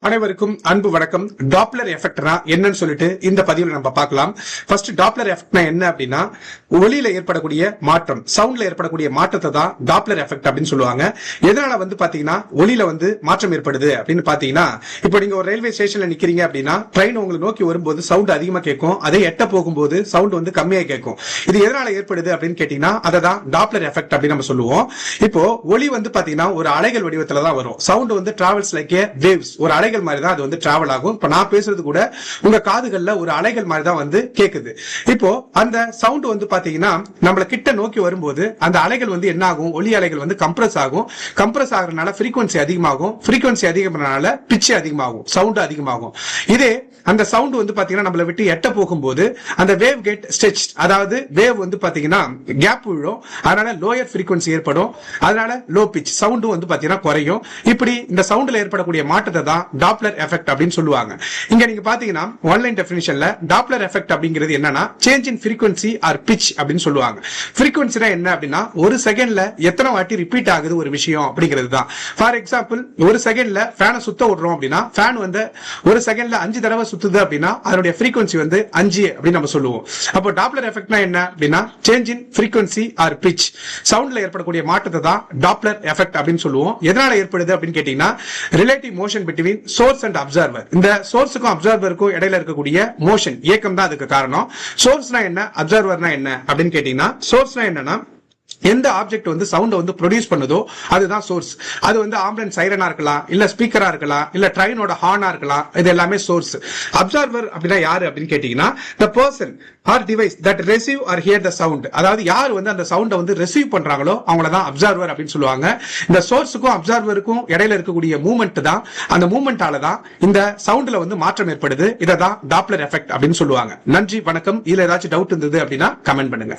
அனைவருக்கும் அன்பு வணக்கம். டாப்லர் எஃபெக்ட்னா என்னன்னு சொல்லிட்டு இந்த பதிவுல நம்ம பார்க்கலாம். ஃபர்ஸ்ட் டாப்லர் எஃபெக்ட்னா என்ன அப்படின்னா, ஒலியில ஏற்படக்கூடிய மாற்றம், சவுண்ட்ல ஏற்படக்கூடிய மாற்றத்தை தான் டாப்லர் எஃபெக்ட் அப்படின்னு சொல்லுவாங்க. எதனால பாத்தீங்கன்னா ஒலியில மாற்றம் ஏற்படுது அப்படின்னு பாத்தீங்கன்னா, இப்போ நீங்க ஒரு ரயில்வே ஸ்டேஷன்ல நிக்கிறீங்க அப்படின்னா ட்ரெயின் உங்களை நோக்கி வரும்போது சவுண்ட் அதிகமா கேட்கும், அதே எட்ட போகும்போது சவுண்ட் கம்மியா கேட்கும். இது எதனால ஏற்படுது அப்படின்னு கேட்டீங்கன்னா அதை தான் டாப்லர் எஃபெக்ட் அப்படின்னு நம்ம சொல்லுவோம். இப்போ ஒலி பாத்தீங்கன்னா ஒரு அலைகள் வடிவத்துல தான் வரும். சவுண்ட் டிராவல்ஸ் லைக் வேவ்ஸ், ஒரு அலைகள் மாதிரி தான் அது டிராவல் ஆகும். இப்ப நான் பேசுறது கூட உங்க காதுகள்ல ஒரு அலைகள் மாதிரி தான் கேக்குது. இப்போ அந்த சவுண்ட் பாத்தீங்கன்னா நம்மள கிட்ட நோக்கி வரும்போது அந்த அலைகள் என்ன ஆகும், ஒலி அலைகள் கம்ப்ரஸ் ஆகும். கம்ப்ரஸ் ஆகுறதுனால frequency அதிகமாகும். frequency அதிகமாகறதுனால pitch அதிகமாகும், சவுண்ட் அதிகமாகும். இதே அந்த சவுண்ட் பாத்தீங்கன்னா நம்மள விட்டு எட்ட போகும்போது அந்த வேவ் கெட் ஸ்ட்ரெச்ட், அதாவது வேவ் பாத்தீங்கன்னா கேப் விழும், அதனால லோயர் frequency ஏற்படும், அதனால லோ பிட்ச் சவுண்டும் பாத்தீங்கன்னா குறையும். இப்படி இந்த சவுண்ட்ல ஏற்படக்கூடிய மாற்றத்தை தான் டாப்லர் எஃபெக்ட் அப்படின்னு சொல்லுவாங்க. இங்க நீங்க பாத்தீங்கன்னா ஆன்லைன் டெஃபினிஷன்ல டாப்லர் எஃபெக்ட் அப்படிங்கிறது என்னன்னா change in frequency or pitch அப்படின்னு சொல்லுவாங்க. frequencyனா என்ன அப்படின்னா ஒரு செகண்ட்ல எத்தனை வாட்டி ரிப்பீட் ஆகுது ஒரு விஷயம் அப்படிங்கிறது தான். ஃபார் எக்ஸாம்பிள், ஒரு செகண்ட்ல ஃபேனை சுத்த விடுறோம் அப்படின்னா ஃபேன் ஒரு செகண்ட்ல 5 தடவை சுத்துது அப்படின்னா அதனுடைய frequency 5 அப்படின்னு நம்ம சொல்லுவோம். அப்போ டாப்லர் எஃபெக்ட்னா என்ன அப்படின்னா change in frequency or pitch, சவுண்ட்ல ஏற்படக்கூடிய மாற்றத்தை தான் டாப்லர் எஃபெக்ட் அப்படின்னு சொல்லுவோம். எதனால ஏற்படுது அப்படின்னு கேட்டீங்கன்னா relative motion between source and observer. இந்த சோர்ஸுக்கும் அப்சர்வருக்கும் இடையில இருக்கக்கூடிய மோஷன், இயக்கம் தான் அதுக்கு காரணம். சோர்ஸ்னா என்ன, அப்சர்வர்னா என்ன அப்படின்னு கேட்டீங்கன்னா, சோர்ஸ்னா என்னன்னா எந்த ஆப்ஜெக்ட் சவுண்ட் ப்ரொடியூஸ் பண்ணுதோ அதுதான் சோர்ஸ். அது ஆம்புலன்ஸ் சைரனா இருக்கலாம், இல்ல ஸ்பீக்கரா இருக்கலாம், இல்ல ட்ரெயினோட ஹார்னா இருக்கலாம், இது எல்லாமே சோர்ஸ். அப்சர்வர் அப்படின்னா யாரு அப்படின்னு கேட்டீங்கன்னா the person or device that receive or hear the sound, அதாவது யார் அந்த சவுண்ட ரிசீவ் பண்றாங்களோ அவங்கள தான் அப்சர்வர் அப்படின்னு சொல்லுவாங்க. இந்த சோர்ஸுக்கும் அப்சர்வருக்கும் இடையில இருக்கக்கூடிய மூவ்மெண்ட் தான், அந்த மூவ்மெண்டால தான் இந்த சவுண்ட்ல மாற்றம் ஏற்படுது. இதை தான் டாப்லர் எஃபெக்ட் அப்படின்னு சொல்லுவாங்க. நன்றி, வணக்கம். இதுல ஏதாச்சும் டவுட் இருந்தது அப்படின்னா கமெண்ட் பண்ணுங்க.